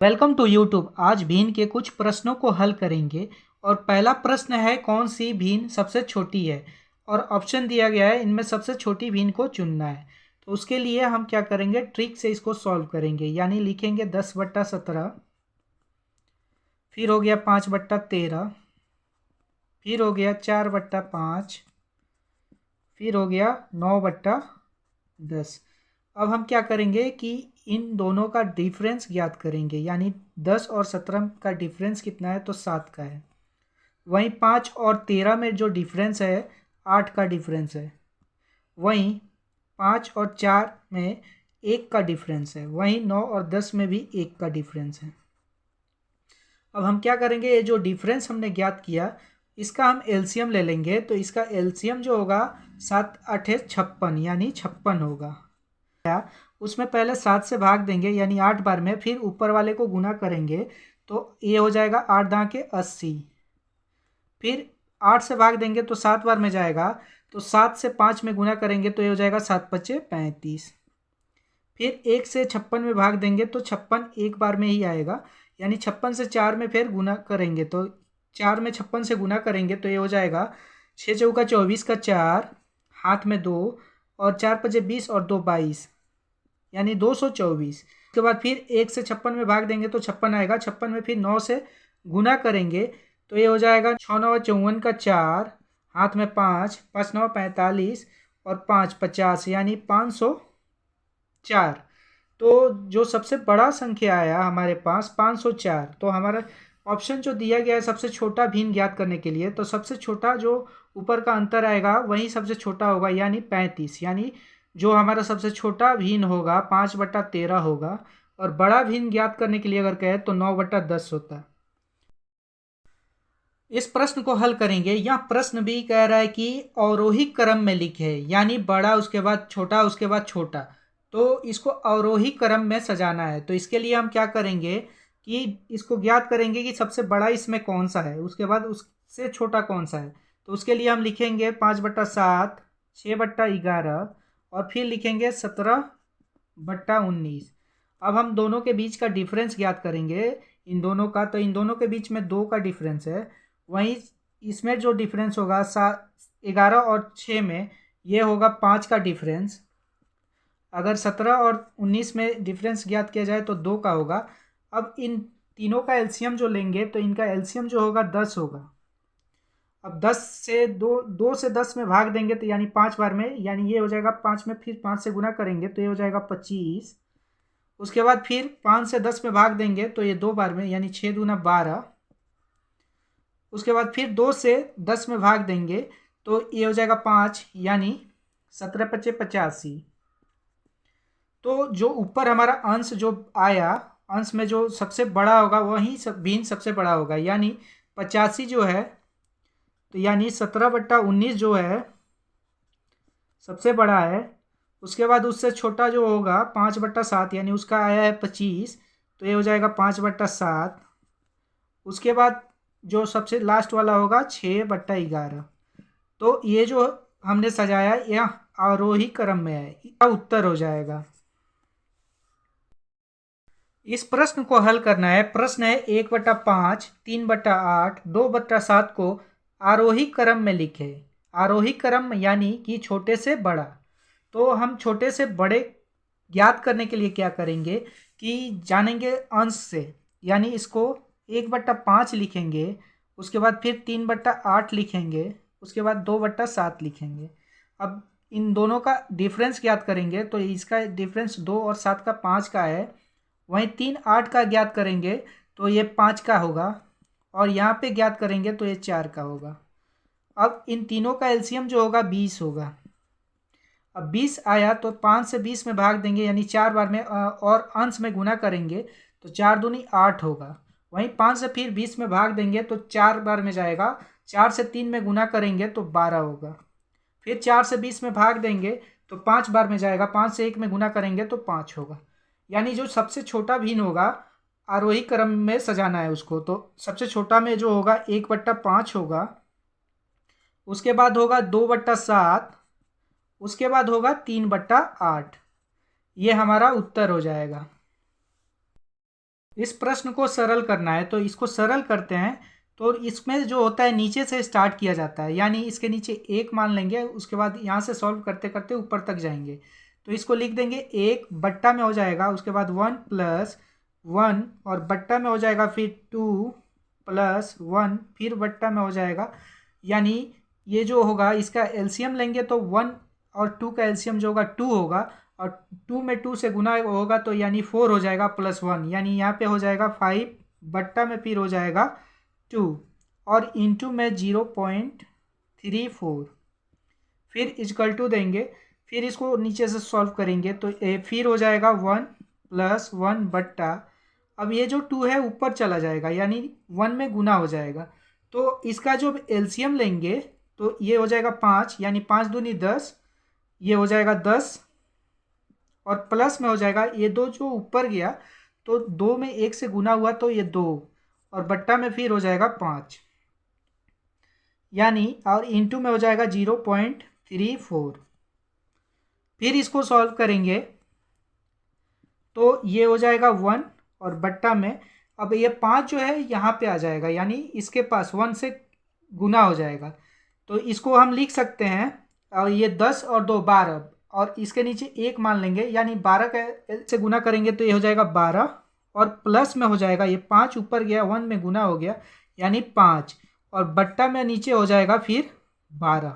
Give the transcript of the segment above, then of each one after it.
Welcome to YouTube. आज भिन्न के कुछ प्रश्नों को हल करेंगे और पहला प्रश्न है कौन सी भिन्न सबसे छोटी है और ऑप्शन दिया गया है इनमें सबसे छोटी भिन्न को चुनना है। तो उसके लिए हम क्या करेंगे, ट्रिक से इसको सॉल्व करेंगे। यानी लिखेंगे 10/17, फिर हो गया 5/13, फिर हो गया 4/5, फिर हो गया 9/10। अब हम क्या करेंगे कि इन दोनों का डिफरेंस ज्ञात करेंगे। यानी 10 और 17 का डिफरेंस कितना है, तो 7 का है। वहीं 5 और 13 में जो डिफरेंस है 8 का डिफरेंस है। वहीं 5 और 4 में 1 का डिफरेंस है। वहीं 9 और 10 में भी 1 का डिफरेंस है। अब हम क्या करेंगे, ये जो डिफरेंस हमने ज्ञात किया इसका हम एलसीएम ले लेंगे। तो इसका एलसीएम जो होगा 7 8 56, यानी 56 होगा। उसमें पहले 7 से भाग देंगे यानी 8 बार में, फिर ऊपर वाले को गुना करेंगे तो ये हो जाएगा 8 दां के 80। फिर 8 से भाग देंगे तो 7 बार में जाएगा, तो 7 से 5 में गुना करेंगे तो ये हो जाएगा 7×5 = 35। फिर 1 से 56 में भाग देंगे तो 56 एक बार में ही आएगा। यानी 56 से 4 में फिर गुना करेंगे तो 4 में 56 से गुना करेंगे तो ये हो जाएगा 6 चौका 24 का 4, हाथ में 2 और 4×5 = 20 और 2 22, यानी 224। उसके बाद फिर 1 से 56 में भाग देंगे तो 56 आएगा। 56 में फिर 9 से गुना करेंगे तो ये हो जाएगा 6 9 54 का 4, हाथ में 5, 5 9 45 और 5 50, यानी 504। तो जो सबसे बड़ा संख्या आया हमारे पास 504। तो हमारा ऑप्शन जो दिया गया है सबसे छोटा भिन्न ज्ञात करने के लिए, तो सबसे छोटा जो ऊपर का अंतर आएगा वही सबसे छोटा होगा, यानी 35। यानी जो हमारा सबसे छोटा भिन्न होगा 5/13 होगा। और बड़ा भिन्न ज्ञात करने के लिए अगर कहे तो 9/10 होता है। इस प्रश्न को हल करेंगे। यह प्रश्न भी कह रहा है कि अवरोही क्रम में लिखे, यानी बड़ा उसके बाद छोटा उसके बाद छोटा। तो इसको अवरोही क्रम में सजाना है। तो इसके लिए हम क्या करेंगे कि इसको ज्ञात करेंगे कि सबसे बड़ा इसमें कौन सा है, उसके बाद उससे छोटा कौन सा है। तो उसके लिए हम लिखेंगे 5/7, 6/11 और फिर लिखेंगे 17/19। अब हम दोनों के बीच का डिफरेंस ज्ञात करेंगे इन दोनों का। तो इन दोनों के बीच में 2 का डिफरेंस है। वहीं इसमें जो डिफरेंस होगा 11 और 6 में, ये होगा 5 का डिफरेंस। अगर 17 और 19 में डिफरेंस ज्ञात किया जाए तो 2 का होगा। अब इन तीनों का एलसीएम जो लेंगे तो इनका एलसीएम जो होगा 10 होगा। अब 10 से 2 से 10 में भाग देंगे तो यानी 5 बार में, यानी ये हो जाएगा 5 में, फिर 5 से गुना करेंगे तो ये हो जाएगा 25। उसके बाद फिर 5 से 10 में भाग देंगे तो ये 2 बार में, यानी 6 दूना 12। उसके बाद फिर 2 से 10 में भाग देंगे तो ये हो जाएगा 5, यानी 17×5 = 85। तो जो ऊपर हमारा अंश जो आया, अंश में जो सबसे बड़ा होगा वही भिन्न सबसे बड़ा होगा, यानी 85 जो है। तो यानी 17/19 जो है सबसे बड़ा है। उसके बाद उससे छोटा जो होगा 5/7, यानी उसका आया है 25, तो ये हो जाएगा 5/7। उसके बाद जो सबसे लास्ट वाला होगा 6/11। तो ये जो हमने सजाया यह आरोही क्रम में है, यह उत्तर हो जाएगा। इस प्रश्न को हल करना है। प्रश्न है 1/5, 3/8, 2/7 को आरोही क्रम में लिखे। आरोही क्रम यानी कि छोटे से बड़ा। तो हम छोटे से बड़े ज्ञात करने के लिए क्या करेंगे कि जानेंगे अंश से। यानी इसको 1/5 लिखेंगे, उसके बाद फिर 3/8 लिखेंगे, उसके बाद 2/7 लिखेंगे। अब इन दोनों का डिफरेंस ज्ञात करेंगे तो इसका डिफरेंस 2 और 7 का 5 का है। वहीं 3 8 का ज्ञात करेंगे तो ये 5 का होगा, और यहाँ पे ज्ञात करेंगे तो ये 4 का होगा। अब इन तीनों का एलसीएम जो होगा 20 होगा। अब 20 आया तो 5 से 20 में भाग देंगे, यानी 4 बार में, और अंश में गुना करेंगे तो 4 दूनी 8 होगा। वहीं 5 से फिर 20 में भाग देंगे तो 4 बार में जाएगा। 4 से 3 में गुना करेंगे तो 12 होगा। फिर 4 से 20 में भाग देंगे तो 5 बार में जाएगा। 5 से 1 में गुना करेंगे तो 5 होगा। यानी जो सबसे छोटा भिन्न होगा आरोही क्रम में सजाना है उसको। तो सबसे छोटा में जो होगा 1/5 होगा, उसके बाद होगा 2/7, उसके बाद होगा 3/8। ये हमारा उत्तर हो जाएगा। इस प्रश्न को सरल करना है तो इसको सरल करते हैं। तो इसमें जो होता है नीचे से स्टार्ट किया जाता है, यानी इसके नीचे एक मान लेंगे, उसके बाद यहाँ से सॉल्व करते करते ऊपर तक जाएंगे। तो इसको लिख देंगे एक बट्टा में हो जाएगा, उसके बाद 1+1 और बट्टा में हो जाएगा फिर 2+1 फिर बट्टा में हो जाएगा। यानी ये जो होगा इसका एलसीएम लेंगे तो 1 और 2 का एलसीएम जो होगा 2 होगा, और 2 में 2 से गुना होगा तो यानी 4 हो जाएगा +1, यानी यहाँ पे हो जाएगा 5 बट्टा में फिर हो जाएगा 2 और इंटू में 0.34 फिर इक्वल टू देंगे। फिर इसको नीचे से सॉल्व करेंगे तो फिर हो जाएगा 1+1 बट्टा, अब ये जो 2 है ऊपर चला जाएगा यानी 1 में गुना हो जाएगा। तो इसका जो एलसीएम लेंगे तो ये हो जाएगा 5, यानी 5 दूनी 10, ये हो जाएगा 10 और प्लस में हो जाएगा ये 2 जो ऊपर गया तो 2 में 1 से गुना हुआ तो ये 2 और बट्टा में फिर हो जाएगा 5, यानी और इंटू में हो जाएगा 0.34। फिर इसको सॉल्व करेंगे तो ये हो जाएगा 1 और बट्टा में अब ये 5 जो है यहाँ पे आ जाएगा, यानी इसके पास 1 से गुना हो जाएगा। तो इसको हम लिख सकते हैं, और ये 10 और 2 12 और इसके नीचे एक मान लेंगे, यानी 12 से गुना करेंगे तो ये हो जाएगा 12 और प्लस में हो जाएगा ये 5 ऊपर गया 1 में गुना हो गया यानी 5 और बट्टा में नीचे हो जाएगा फिर 12,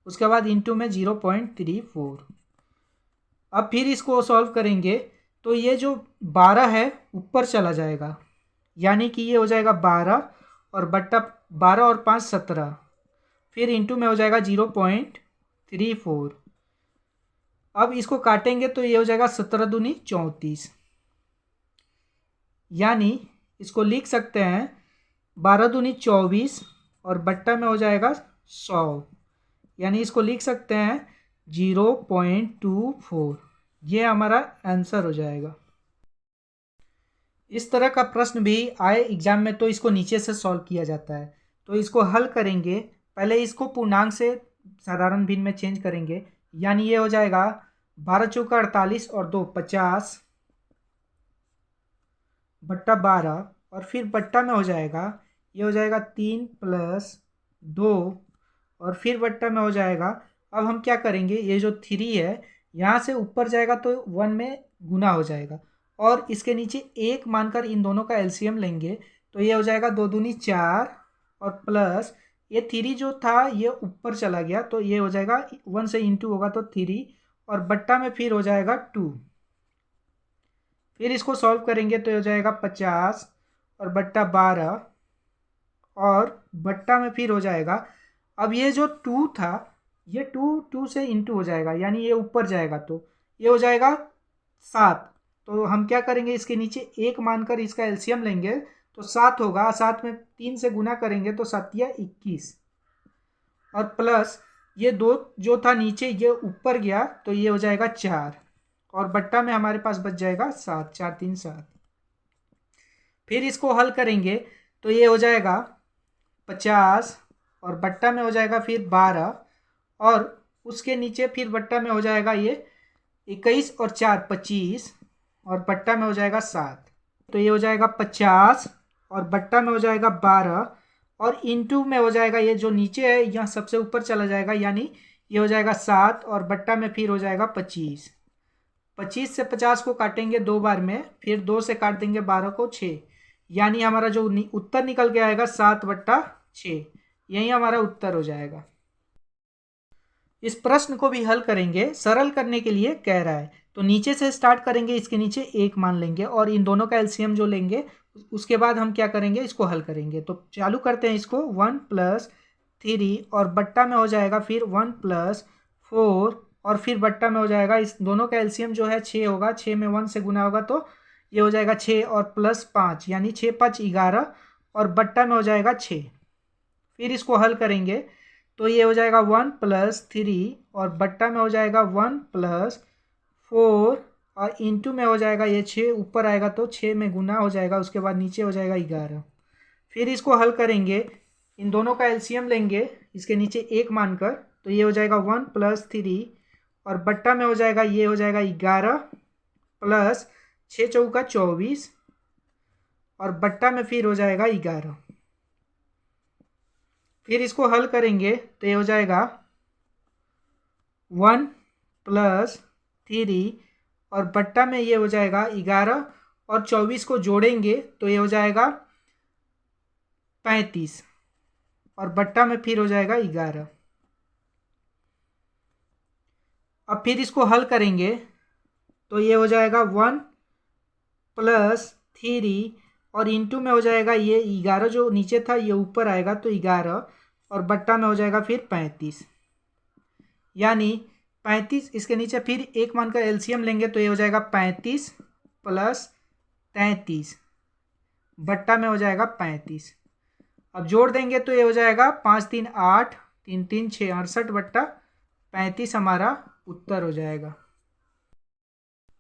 उसके बाद इंटू में 0.34। अब फिर इसको सॉल्व करेंगे तो ये जो 12 है ऊपर चला जाएगा, यानी कि ये हो जाएगा 12 और बट्टा 12 और 5 17, फिर इंटू में हो जाएगा 0.34। अब इसको काटेंगे तो ये हो जाएगा 17 दूनी 34, यानी इसको लिख सकते हैं 12 दूनी 24 और बट्टा में हो जाएगा 100, यानी इसको लिख सकते हैं 0.24। ये हमारा आंसर हो जाएगा। इस तरह का प्रश्न भी आए एग्जाम में तो इसको नीचे से सॉल्व किया जाता है। तो इसको हल करेंगे, पहले इसको पूर्णांक से साधारण भिन्न में चेंज करेंगे, यानी ये हो जाएगा 12 चौका 48 और 2 50 बट्टा 12 और फिर बट्टा में हो जाएगा ये हो जाएगा 3 + 2 और फिर बट्टा में हो जाएगा। अब हम क्या करेंगे, ये जो 3 है यहाँ से ऊपर जाएगा तो 1 में गुना हो जाएगा और इसके नीचे एक मानकर इन दोनों का एलसीएम लेंगे तो ये हो जाएगा 2 दूनी 4 और प्लस ये 3 जो था ये ऊपर चला गया तो ये हो जाएगा 1 से इंटू होगा तो 3 और बट्टा में फिर हो जाएगा 2। फिर इसको सॉल्व करेंगे तो हो जाएगा 50 और बट्टा 12 और बट्टा में फिर हो जाएगा। अब ये जो 2 था ये 2 से इंटू हो जाएगा, यानी ये ऊपर जाएगा तो ये हो जाएगा 7। तो हम क्या करेंगे, इसके नीचे एक मानकर इसका एलसीएम लेंगे तो 7 होगा, 7 में 3 से गुना करेंगे तो 7 या 21 और प्लस ये 2 जो था नीचे ये ऊपर गया तो ये हो जाएगा 4 और बट्टा में हमारे पास बच जाएगा 7, 4 3 7। फिर इसको हल करेंगे तो ये हो जाएगा 50 और बट्टा में हो जाएगा फिर 12 और उसके नीचे फिर बट्टा में हो जाएगा ये 21 और 4 25 और बट्टा में हो जाएगा 7। तो ये हो जाएगा 50 और बट्टा में हो जाएगा 12 और इंटू में हो जाएगा ये जो नीचे है यहाँ सबसे ऊपर चला जाएगा, यानी ये हो जाएगा 7 और बट्टा में फिर हो जाएगा 25। 25 से 50 को काटेंगे 2 बार में, फिर 2 से काट देंगे 12 को 6, यानी हमारा जो उत्तर निकल के आएगा 7/6, यही हमारा उत्तर हो जाएगा। इस प्रश्न को भी हल करेंगे, सरल करने के लिए कह रहा है तो नीचे से स्टार्ट करेंगे, इसके नीचे एक मान लेंगे और इन दोनों का एलसीएम जो लेंगे उसके बाद हम क्या करेंगे, इसको हल करेंगे। तो चालू करते हैं इसको 1 + 3 और बट्टा में हो जाएगा फिर 1 + 4 और फिर बट्टा में हो जाएगा इस दोनों का एलसीएम जो है 6 होगा, 6 में 1 से गुना होगा तो ये हो जाएगा 6 और प्लस 5, यानी 6 5 11 और बट्टा में हो जाएगा 6। फिर इसको हल करेंगे तो ये हो जाएगा 1 + 3 और बट्टा में हो जाएगा 1 + 4 और इंटू में हो जाएगा ये 6 ऊपर आएगा तो 6 में गुना हो जाएगा, उसके बाद नीचे हो जाएगा 11। फिर इसको हल करेंगे, इन दोनों का एलसीएम लेंगे इसके नीचे एक मानकर तो ये हो जाएगा 1 + 3 और बट्टा में हो जाएगा ये हो जाएगा 11 प्लस 6 चौका 24 और बट्टा में फिर हो जाएगा 11। फिर इसको हल करेंगे तो ये हो जाएगा 1 + 3 और बट्टा में ये हो जाएगा 11 और 24 को जोड़ेंगे तो ये हो जाएगा 35 और बट्टा में फिर हो जाएगा 11। अब फिर इसको हल करेंगे तो ये हो जाएगा 1 + 3 और इंटू में हो जाएगा ये 11 जो नीचे था ये ऊपर आएगा तो 11 और बट्टा में हो जाएगा फिर 35, यानी 35 इसके नीचे फिर एक मान का एलसीएम लेंगे तो ये हो जाएगा 35 + 33 बट्टा में हो जाएगा 35। अब जोड़ देंगे तो ये हो जाएगा 5 3 8 3 3 6 68 बट्टा 35 हमारा उत्तर हो जाएगा।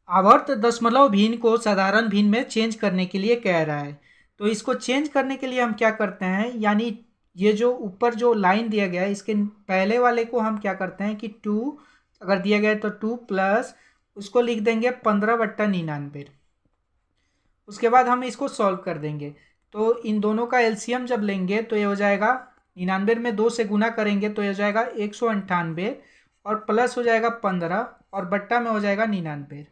आवर्त दशमलव भिन्न को साधारण भिन्न में चेंज करने के लिए कह रहा है। तो इसको चेंज करने के लिए हम क्या करते हैं, यानी ये जो ऊपर जो लाइन दिया गया है इसके पहले वाले को हम क्या करते हैं कि 2 अगर दिया गया है तो 2 प्लस उसको लिख देंगे 15/99। उसके बाद हम इसको सॉल्व कर देंगे तो इन दोनों का एलसीएम जब लेंगे तो ये हो जाएगा 99 में 2 से गुना करेंगे तो ये हो जाएगा 198 और प्लस हो जाएगा 15 और बट्टा में हो जाएगा 99।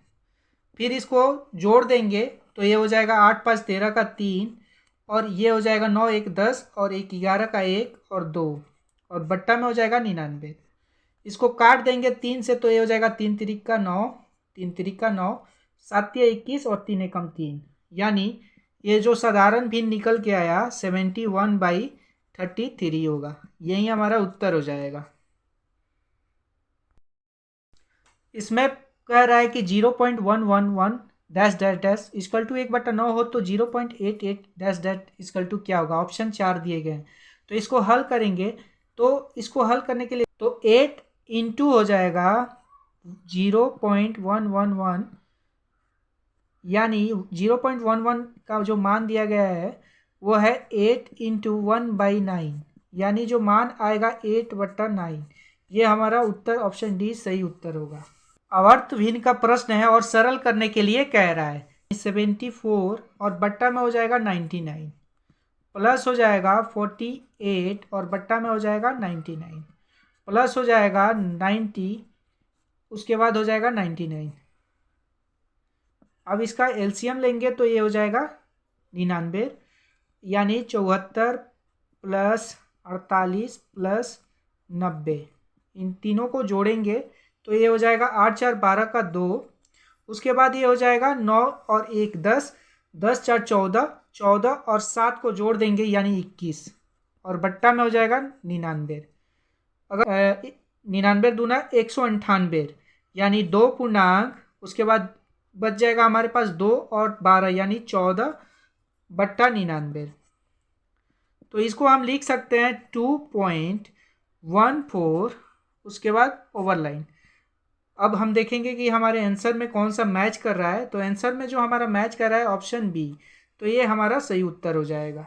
फिर इसको जोड़ देंगे तो ये हो जाएगा 8 5 13 का 3 और ये हो जाएगा 9 1 10 और 1 11 का 1 और 2 और बट्टा में हो जाएगा 99। इसको काट देंगे 3 से तो ये हो जाएगा 3 3 का 9 3 3 का 9 7 21 और 3 एकम 3, यानी ये जो साधारण भिन्न निकल के आया 71/33 होगा। यही हमारा उत्तर हो जाएगा। इसमें कह रहा है कि 0.111 dash dash dash equal to 1/9 हो तो 0.88 डैश डैश इक्वल टू क्या होगा। ऑप्शन 4 दिए गए हैं तो इसको हल करेंगे तो इसको हल करने के लिए तो 8 इंटू हो जाएगा 0.111 यानी 0.11 का जो मान दिया गया है वो है 8 इंटू 1/9 यानी जो मान आएगा 8/9। ये हमारा उत्तर ऑप्शन डी सही उत्तर होगा। आवर्त भिन्न का प्रश्न है और सरल करने के लिए कह रहा है 74 और बट्टा में हो जाएगा 99 प्लस हो जाएगा 48 और बट्टा में हो जाएगा 99 प्लस हो जाएगा 90 उसके बाद हो जाएगा 99। अब इसका एलसीएम लेंगे तो ये हो जाएगा 99 यानी 74 + 48 + 90। इन तीनों को जोड़ेंगे तो ये हो जाएगा 8 4 12 का 2। उसके बाद ये हो जाएगा 9 और 1 10 10 4 14 14 और 7 को जोड़ देंगे यानी 21 और बट्टा में हो जाएगा 99। अगर 99 दूना 198 यानी 2 पूर्णांक उसके बाद बच जाएगा हमारे पास 2 और 12 यानी 14/99। तो इसको हम लिख सकते हैं 2.14 उसके बाद ओवरलाइन। अब हम देखेंगे कि हमारे आंसर में कौन सा मैच कर रहा है। तो आंसर में जो हमारा मैच कर रहा है ऑप्शन बी, तो ये हमारा सही उत्तर हो जाएगा।